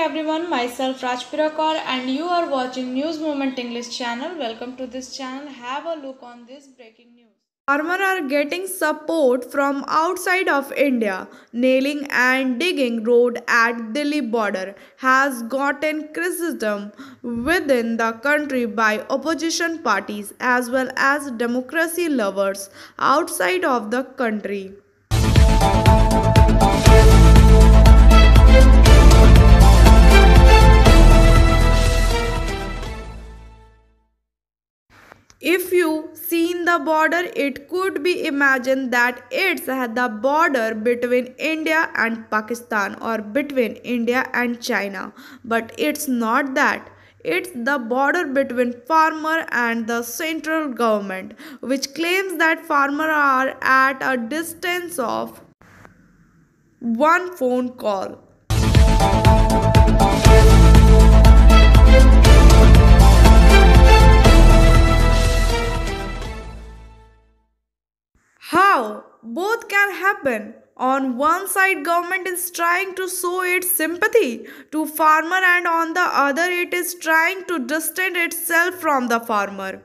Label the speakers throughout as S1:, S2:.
S1: everyone, myself Rajpira Kaur and you are watching News Moment English channel. Welcome to this channel. Have a look on this breaking news. Farmers are getting support from outside of India. Nailing and digging road at Delhi border has gotten criticism within the country by opposition parties as well as democracy lovers outside of the country. If you seen the border, it could be imagined that it's the border between India and Pakistan or between India and China. But it's not that. It's the border between farmer and the central government, which claims that farmers are at a distance of one phone call. How? Both can happen. On one side, government is trying to show its sympathy to farmer and on the other it is trying to distance itself from the farmer.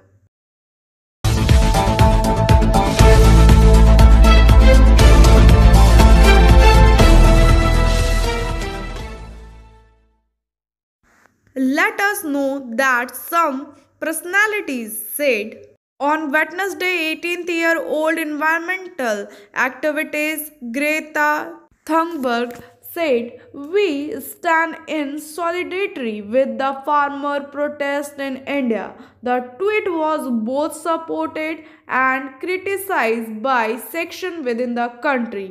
S1: Let us know that some personalities said on Wednesday, 18-year-old environmental activist Greta Thunberg said, "We stand in solidarity with the farmer protest in India." The tweet was both supported and criticized by sections within the country.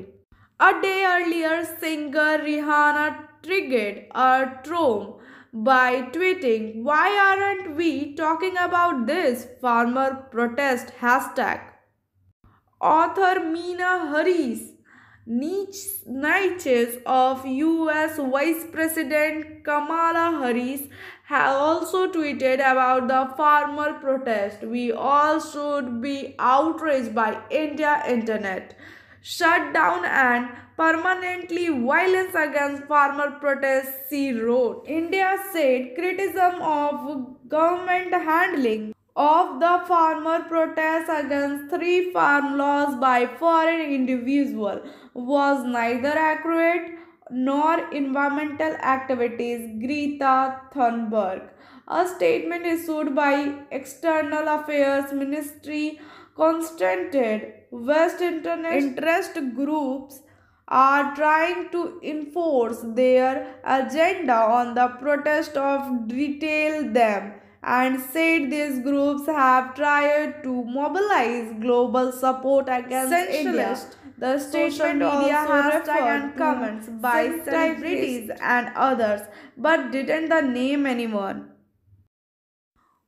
S1: A day earlier, singer Rihanna triggered a troll by tweeting, "Why aren't we talking about this farmer protest hashtag?" Author Meena Harris, niece of US Vice President Kamala Harris, has also tweeted about the farmer protest. "We all should be outraged by India internet shut down and permanently violence against farmer protests," she wrote. India said criticism of government handling of the farmer protests against three farm laws by foreign individual was neither accurate nor environmental activities. Greta Thunberg. A statement issued by External Affairs Ministry constated West interest groups are trying to enforce their agenda on the protest of detail them and said these groups have tried to mobilize global support against India. The statement media hashtag and comments by celebrities and others, but didn't the name anyone.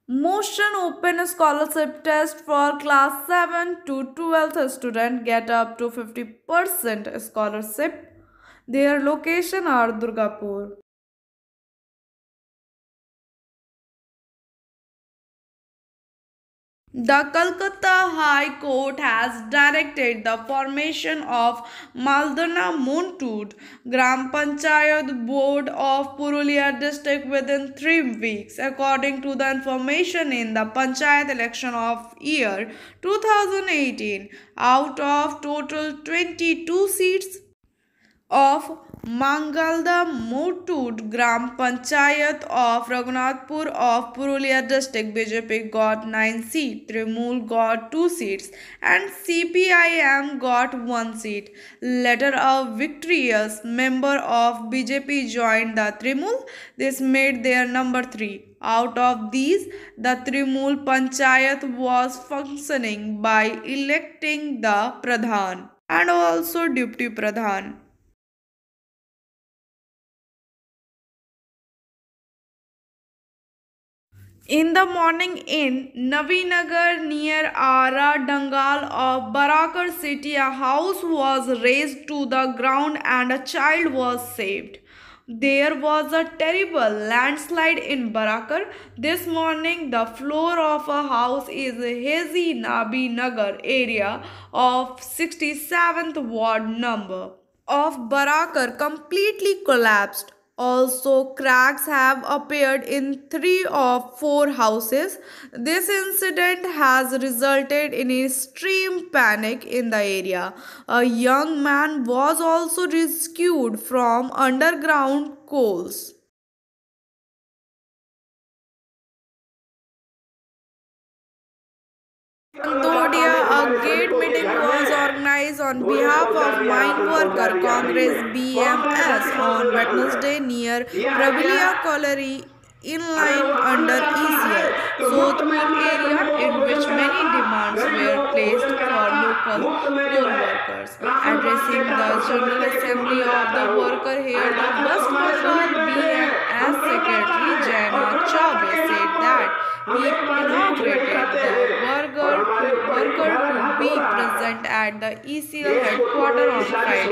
S1: Motion Open Scholarship Test for Class 7 to 12th student get up to 50% scholarship. Their location are Durgapur. The Calcutta High Court has directed the formation of Maldana Montud Gram Panchayat Board of Purulia district within 3 weeks, according to the information in the Panchayat election of year 2018. Out of total 22 seats of Mangalda Mutud Gram Panchayat of Raghunathpur of Purulia district, BJP got 9 seats, Trimool got 2 seats, and CPIM got 1 seat. Later, a victorious member of BJP joined the Trimool. This made their number 3. Out of these, the Trimool Panchayat was functioning by electing the Pradhan and also Deputy Pradhan. In the morning in Navinagar near Ara Dangal of Barakar city, a house was razed to the ground and a child was saved. There was a terrible landslide in Barakar. This morning, the floor of a house in Hazy Nabi Nagar area of 67th ward number of Barakar completely collapsed. Also, cracks have appeared in three of four houses. This incident has resulted in extreme panic in the area. A young man was also rescued from underground coals. Antodia, a gate meeting was organized on behalf of Mine Worker Congress BMS on Wednesday near Prabilia Colliery inline under ECL, Sodhpur area in which many demands were placed for local coal workers. Addressing the General Assembly of the Worker here, the West Bengal BMS Secretary Jaina Chaube said that he inaugurated the worker to be present at the ECL headquarters on Friday,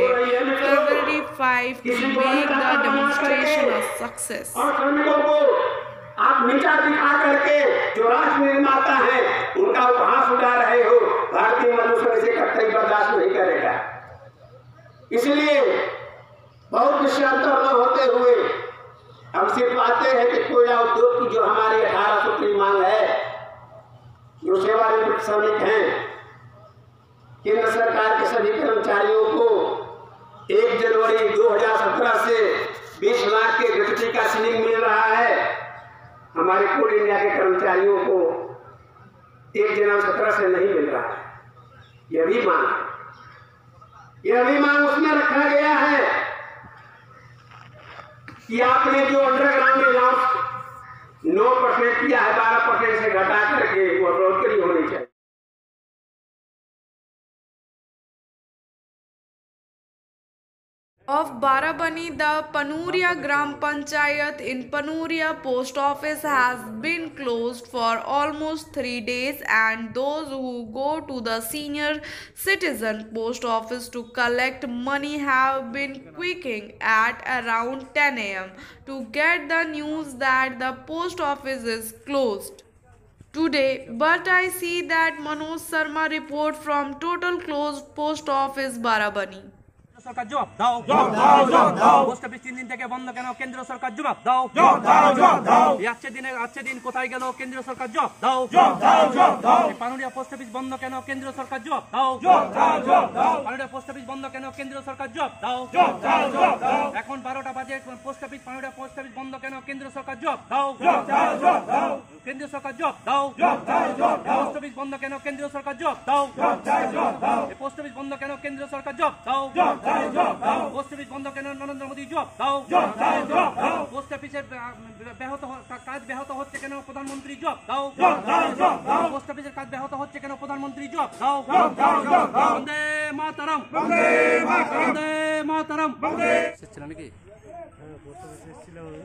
S1: February 5 to make the demonstration a success.
S2: और श्रमिकों को आप नीचा दिखा करके जो राष्ट्र निर्माता है उनका उपहास उड़ा रहे हो, भारतीय मनुष्य इसे कतई बर्दाश्त नहीं करेगा। इसलिए बहुत विषयांतर न होते हुए हम सिर्फ आते हैं कि कोयला उद्योग की जो हमारी 18 सूत्री मांग है, जो सेवानिवृत्त श्रमिक हैं, केंद्र सरकार के सभी कर्मचारियों को 1 जनवरी 2017 से 20 लाख के ग्रेच्युटी का सीलिंग मिल रहा है। हमारे कोल इंडिया के कर्मचारियों को 1 जनवरी 2017 से नहीं मिल रहा है। यह भी मांग उसमें रखा गया है कि आपने जो अंडरग्राउंड अलाउंस 9% किया है, 12% से घटा करके वो बढ़ोतरी होनी चाहिए।
S1: Of Barabani, the Panuria Gram Panchayat in Panuria post office has been closed for almost 3 days, and those who go to the senior citizen post office to collect money have been queuing at around 10 am to get the news that the post office is closed today. But I see that Manoj Sharma report from total closed post office Barabani.
S3: सरकार जवाब दाओ post office 3 दिन থেকে বন্ধ কেন কেন্দ্র সরকার জবাব দাও আজকে দিন কোথায় গেল কেন্দ্র সরকার জবাব দাও পানুরিয়া পোস্ট অফিস বন্ধ কেন কেন্দ্র সরকার জবাব দাও পানুরিয়া পোস্ট অফিস বন্ধ কেন কেন্দ্র সরকার জবাব দাও এখন 12টা বাজে post office Panuria post office বন্ধ কেন কেন্দ্র সরকার জবাব দাও কেন্দ্র সরকার জবাব দাও পোস্ট অফিস বন্ধ কেন কেন্দ্র সরকার জবাব দাও পোস্ট অফিস বন্ধ কেন কেন্দ্র সরকার জবাব দাও পোস্ট অফিস বন্ধ কেন নরেন্দ্র মোদী জবাব দাও পোস্ট অফিসের কাজ ব্যাহত হচ্ছে কেন প্রধানমন্ত্রী জবাব দাও পোস্ট অফিসের কাজ ব্যাহত হচ্ছে কেন প্রধানমন্ত্রী জবাব দাও বন্দে মাতরম বন্দে মাতরম ছিল নাকি
S4: পোস্ট অফিসে এসেছিলাম আমি,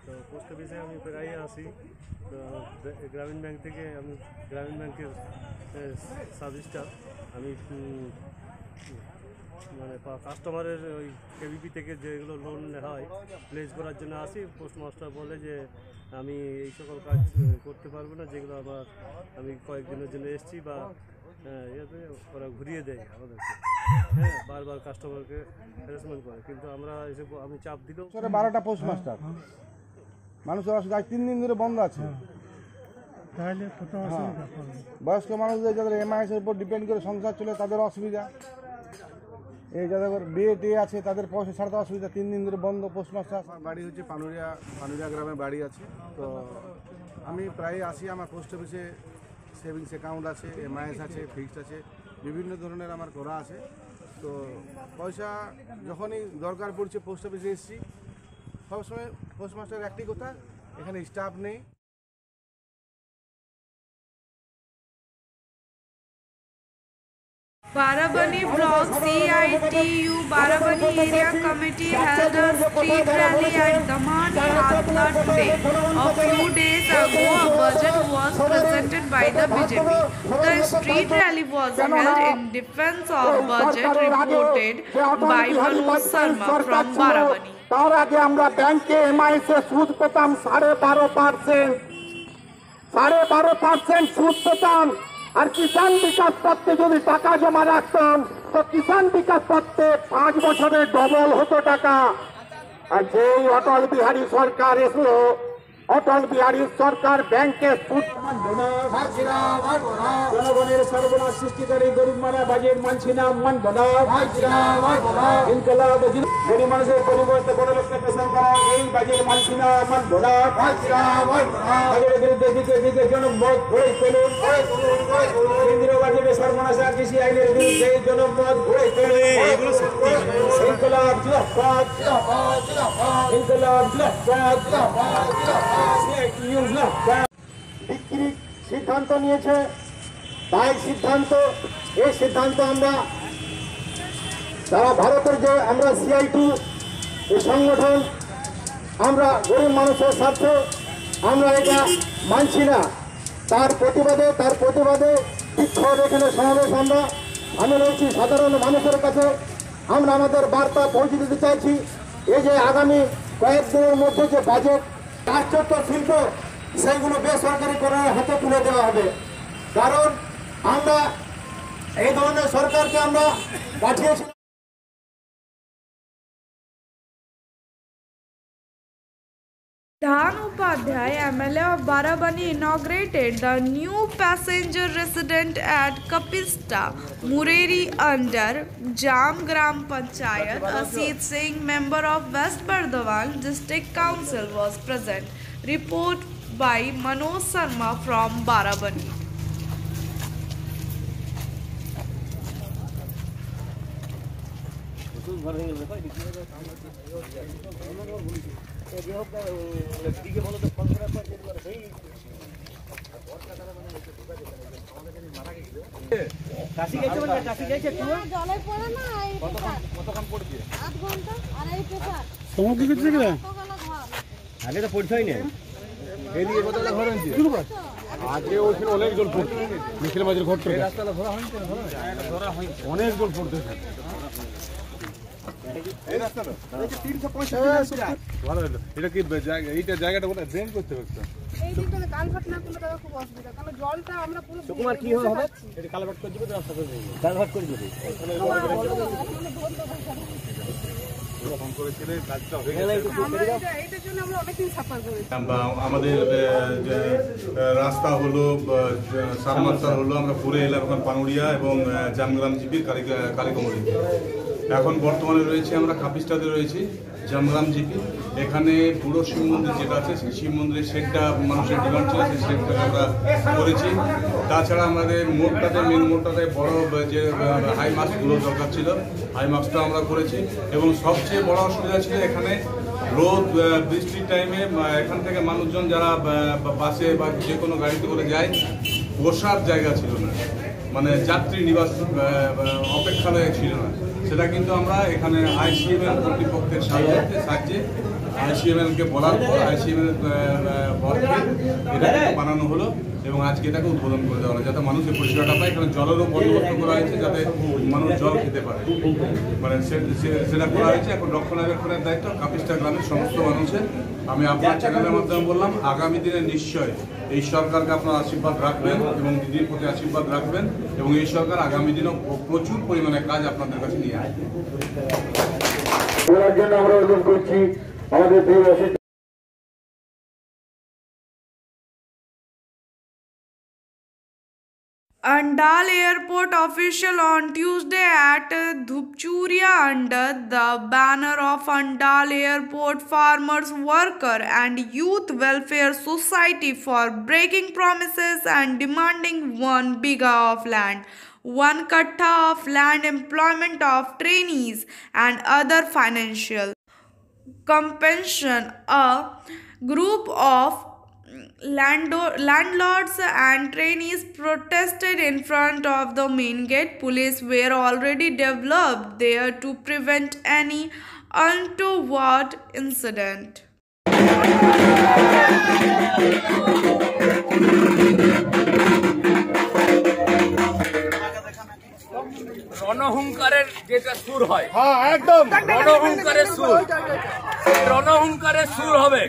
S4: তো পোস্ট অফিসে আমি প্রায় আসি। তো গ্রামীণ ব্যাংক থেকে আমি গ্রামীণ ব্যাংকের সার্ভিসটা আমি মানে কাস্টমারের ওই কেভিপি থেকে যেগুলো লোন হয় প্লেস করার জন্য আসি। পোস্টমাস্টার বলে যে আমি এই সকল কাজ করতে পারবো না, যেগুলো আমি কয়েকদিনের জন্য এসেছি বা ইয়েতে ওরা ঘুরিয়ে দেয় আমাদেরকে। হ্যাঁ, বারবার কাস্টমারকে হ্যারাসমেন্ট করে, কিন্তু আমরা এসে আমি চাপ দিলেও
S5: 12টা পোস্টমাস্টার মানুষের অসুবিধা 3 দিন ধরে বন্ধ আছে। বয়স্ক মানুষদের যাদের এমআইএস এর উপর ডিপেন্ড করে সংসার চলে তাদের অসুবিধা, এই যাদের বিয়ে টিয়ে আছে তাদের পয়সা ছাড়তে অসুবিধা। 3 দিন ধরে বন্ধ পোস্টমাস্টার। বাড়ি হচ্ছে পানুরিয়া গ্রামে বাড়ি আছে। তো আমি প্রায় আসি। আমার পোস্ট অফিসে সেভিংস অ্যাকাউন্ট আছে, এমআইএস আছে, ফিক্সড আছে, বিভিন্ন ধরনের আমার করা আছে। তো পয়সা যখনই দরকার পড়ছে পোস্ট অফিসে এসেছি। সবসময় পোস্টমাস্টার একটি কথা, এখানে স্টাফ নেই।
S1: Barabani block CITU Barabani area committee held a street rally at Damani Atla today. A few days ago, a budget was presented by the BJP. The street rally was held in defense of budget reported by Manoj Sharma from Barabani.
S6: তার আগে আমরা ব্যাংকে MIS এ সুদ পেতাম 12.5% সুদ পেতাম। আর কিষাণ বিকাশ পত্রে যদি টাকা জমা রাখতাম তো কিষাণ বিকাশ পত্রে 5 বছরে ডবল হতো টাকা। আর যেই অটল বিহারী সরকার এসলো, অটল বিহারী সরকার ব্যাংকে সুদ
S2: জনগণের সর্বনাশ সৃষ্টিকারী গরিব মারা বাজেট মানছি না, মানব না। ইনকলাব গরিব মানুষের পরিবর্তে বড় লোককে পেশন করা এই বাজেট মানছি না, মানব না। বাজেটের বিরুদ্ধে দিকে দিকে জনমত গড়ে তুলুন। কেন্দ্রীয় বাজেটে সর্বনাশা কৃষি আইনের বিরুদ্ধে জনমত গড়ে তুলুন। ইনকলাব জিন্দাবাদ, ইনকলাব জিন্দাবাদ।
S6: বিক্রির সিদ্ধান্ত নিয়েছে, তাই এই সিদ্ধান্ত আমরা সারা ভারতের যে আমরা CI2 এই সংগঠন, আমরা গরিব মানুষের স্বার্থে আমরা এটা মানছি না। তার প্রতিবাদে বিক্ষোভ এখানে সমাবেশ আমি রয়েছি সাধারণ মানুষের কাছে। আমরা আমাদের বার্তা পৌঁছে দিতে চাইছি, এই যে আগামী কয়েকদিনের মধ্যে যে বাজেট কার্যত শিল্প সেইগুলো বেসরকারিকরণের হাতে তুলে দেওয়া হবে। কারণ আমরা এই ধরনের সরকারকে আমরা পাঠিয়েছি।
S1: Dhan Upadhyay, MLA of Barabani, inaugurated the new passenger residence at Kapista, Mureri under Jam Gram Panchayat. Asit Singh, member of West Bardhaman District Council, was present. Report by Manoj Sharma from Barabani.
S5: আগে তো পড়ছই না, এইদিকে কতটা ঘর হয়েছে আগে ওখানে অনেক জল পড়তো, মিছিল বাজার ঘর থেকে রাস্তাটা ধরা হয়নি, অনেক জল পড়তেছে এই রাস্তাটা 365 ভালো হলো। এটা কি এইটা জায়গাটা বলে ড্রেন করতে হবে,
S7: এই দিকটাতে কালভার্ট না করলে দাদা খুব অসুবিধা, কারণ জলটা আমরা পুরো
S5: তোমার কি হবে এটা কালভার্ট করে দিবে, রাস্তা করে দিবে, কালভার্ট করে দিবে।
S8: আমাদের রাস্তা হলো সারমাস্টার হলো, আমরা পুরে এলাম এখন পানুড়িয়া এবং জামগ্রাম জিপির কালীকমরি। এখন বর্তমানে রয়েছে আমরা কাপিস্টাতে রয়েছি জামগ্রাম জিপি। এখানে পুরো শিব মন্দির যেটা আছে সেই শিব মন্দিরের শেডটা মানুষের ডিমান্ড ছিল, সেই শেডটাকে আমরা করেছি। তাছাড়া আমাদের মোড়টাতে মেন মোড়টাতে বড় যে হাই মাস্কগুলো দরকার ছিল, হাই মাস্কটা আমরা করেছি। এবং সবচেয়ে বড় অসুবিধা ছিল এখানে রোদ বৃষ্টির টাইমে এখান থেকে মানুষজন যারা বাসে বা যে কোনো গাড়িতে করে যায়, বসার জায়গা ছিল না, মানে যাত্রী নিবাস অপেক্ষালয়ে ছিল না। সেটা কিন্তু আমরা এখানে ICML কর্তৃপক্ষের সাহায্যে ICML-কে বলার পর ICML এটা বানানো হলো এবং আজকে এটাকে উদ্বোধন করে দেওয়া হলো, যাতে মানুষের পরিষেবাটা পায়। এখানে জলেরও বন্দোবস্ত করা হয়েছে যাতে মানুষ জল খেতে পারে, মানে সেটা করা হয়েছে। এখন রক্ষণাবেক্ষণের দায়িত্ব কাপিস্টা গ্রামের সমস্ত মানুষের। আমি আপনার চ্যানেলের মাধ্যমে বললাম, আগামী দিনে নিশ্চয় এই সরকারকে আপনার আশীর্বাদ রাখবেন এবং দিদির প্রতি আশীর্বাদ রাখবেন, এবং এই সরকার আগামী দিনেও প্রচুর পরিমাণে কাজ আপনাদের কাছে নিয়ে আসবে।
S6: আমরা অনুরোধ করছি আমাদের
S1: Andal Airport official on Tuesday at Dhupchuria under the banner of Andal Airport Farmers Worker and Youth Welfare Society for breaking promises and demanding 1 bighha of land, 1 kattha of land, employment of trainees and other financial compensation. A group of landlords and trainees protested in front of the main gate. Police were already developed there to prevent any untoward incident.
S9: রণহুঙ্কারের যেটা সুর হয়, হ্যাঁ একদম রণহুঙ্কারের সুর, রণহুঙ্কারের সুর হবে।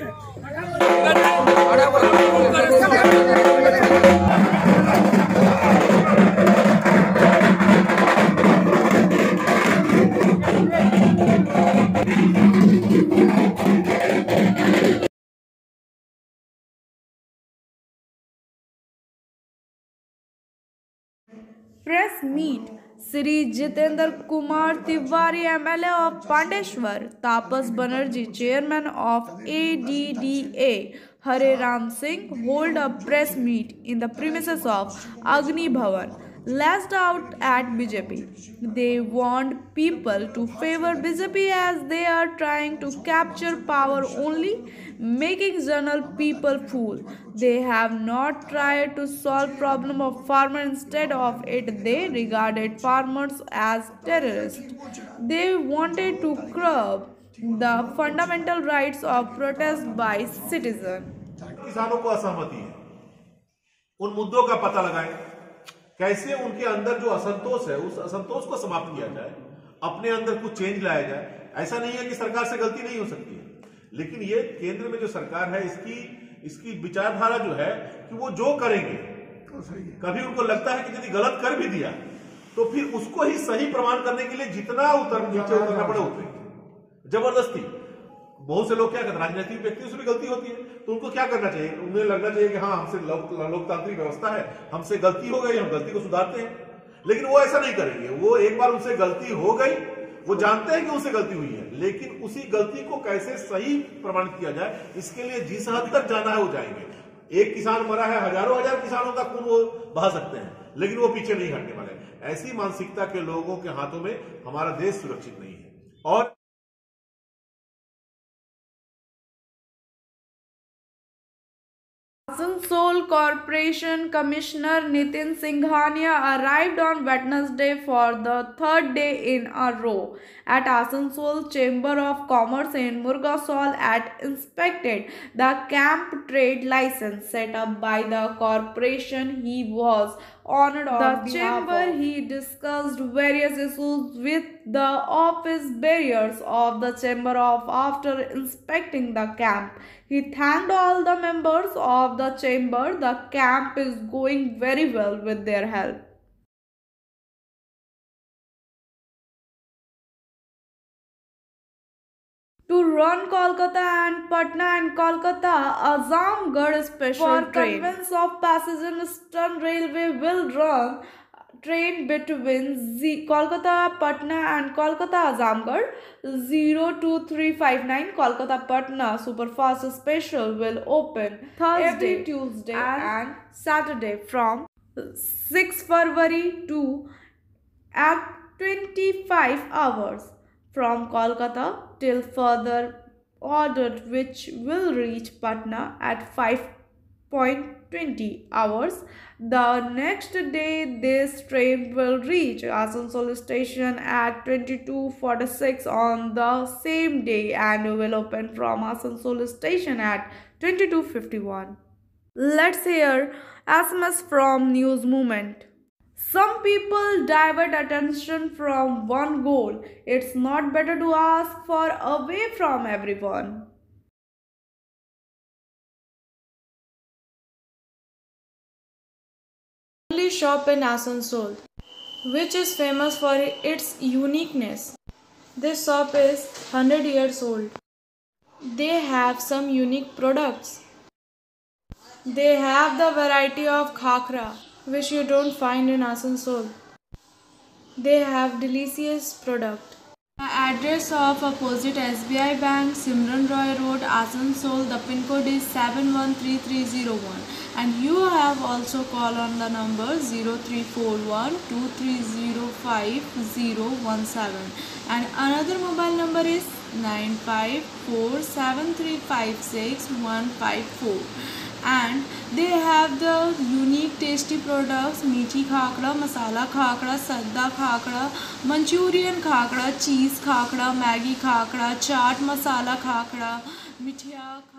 S1: Press meet. Sri Jitendra Kumar Tiwari, MLA of Pandeshwar, Tapas Banerjee, Chairman of ADDA, Hare Ram Singh hold a press meet in the premises of Agni Bhavan, lashed out at BJP. They warned people to favor BJP as they are trying to capture power only, making general people fool. They have not tried to solve problem of farmer. Instead of it, they regarded farmers as terrorists. They wanted to curb the fundamental rights of protest by citizens.
S10: किसानों को असहमति है, उन मुद्दों का पता लगाएं, कैसे उनके अंदर जो असंतोष है उस असंतोष को समाप्त किया जाए, अपने अंदर कुछ चेंज लाया जाए। ऐसा नहीं है कि सरकार से गलती नहीं हो सकती है, लेकिन ये केंद्र में जो सरकार है इसकी विचारधारा जो है कि वो जो करेंगे, कभी उनको लगता है कि यदि गलत कर भी दिया तो फिर उसको ही सही प्रमाण करने के लिए जितना नीचे उतरना पड़े उतरेंगे जबरदस्ती। बहुत से लोग क्या करते हैं, राजनीतिक व्यक्ति से भी गलती होती है, तो उनको क्या करना चाहिए, उन्हें लगना चाहिए कि हाँ हमसे लोकतांत्रिक व्यवस्था है, हमसे गलती हो गई, हम गलती को सुधारते हैं। लेकिन वो ऐसा नहीं करेंगे। वो एक बार उनसे गलती हो गई, वो जानते हैं कि उनसे गलती हुई है, लेकिन उसी गलती को कैसे सही प्रमाणित किया जाए, इसके लिए जिस हद तक जाना है वो जाएंगे। एक किसान मरा है, हजारों हजार किसानों का खून वो बहा सकते हैं, लेकिन वो पीछे नहीं हटने वाले। ऐसी मानसिकता के लोगों के हाथों में हमारा देश सुरक्षित नहीं है। और
S1: Asansol Corporation Commissioner Nitin Singhania arrived on Wednesday for the third day in a row at Asansol Chamber of Commerce in Murgasol and inspected the camp trade license set up by the corporation. He was honored on the chamber. He discussed various issues with the office bearers of the chamber after inspecting the camp. He thanked all the members of the chamber. The camp is going very well with their help. To run Kolkata and Patna and Kolkata Azamgarh special train. For convenience of passengers, Eastern Railway will run train between Kolkata, Patna and Kolkata Azamgarh. 02359 Kolkata Patna Superfast Special will open Thursday, Tuesday and Saturday from 6 February to at 25 hours from Kolkata till further order, which will reach Patna at 5.20 hours. The next day, this train will reach Asansol station at 22:46 on the same day and will open from Asansol station at 22:51. Let's hear SMS from News Movement. Some people divert attention from one goal. It's not better to ask for away from everyone.
S11: Only shop in Asansol, which is famous for its uniqueness. This shop is 100 years old. They have some unique products. They have the variety of khakra, which you don't find in Asansol. They have delicious product. The address of opposite SBI Bank, Simran Roy Road, Asansol. The pin code is 713301. And you have also call on the number 0341 2305 and another mobile number is 9547356154. And they have the unique tasty products: meethi khakra, masala khakra, sadda khakra, Manchurian khakra, cheese khakra, Maggi khakra, chaat masala khakra, mithya khakra.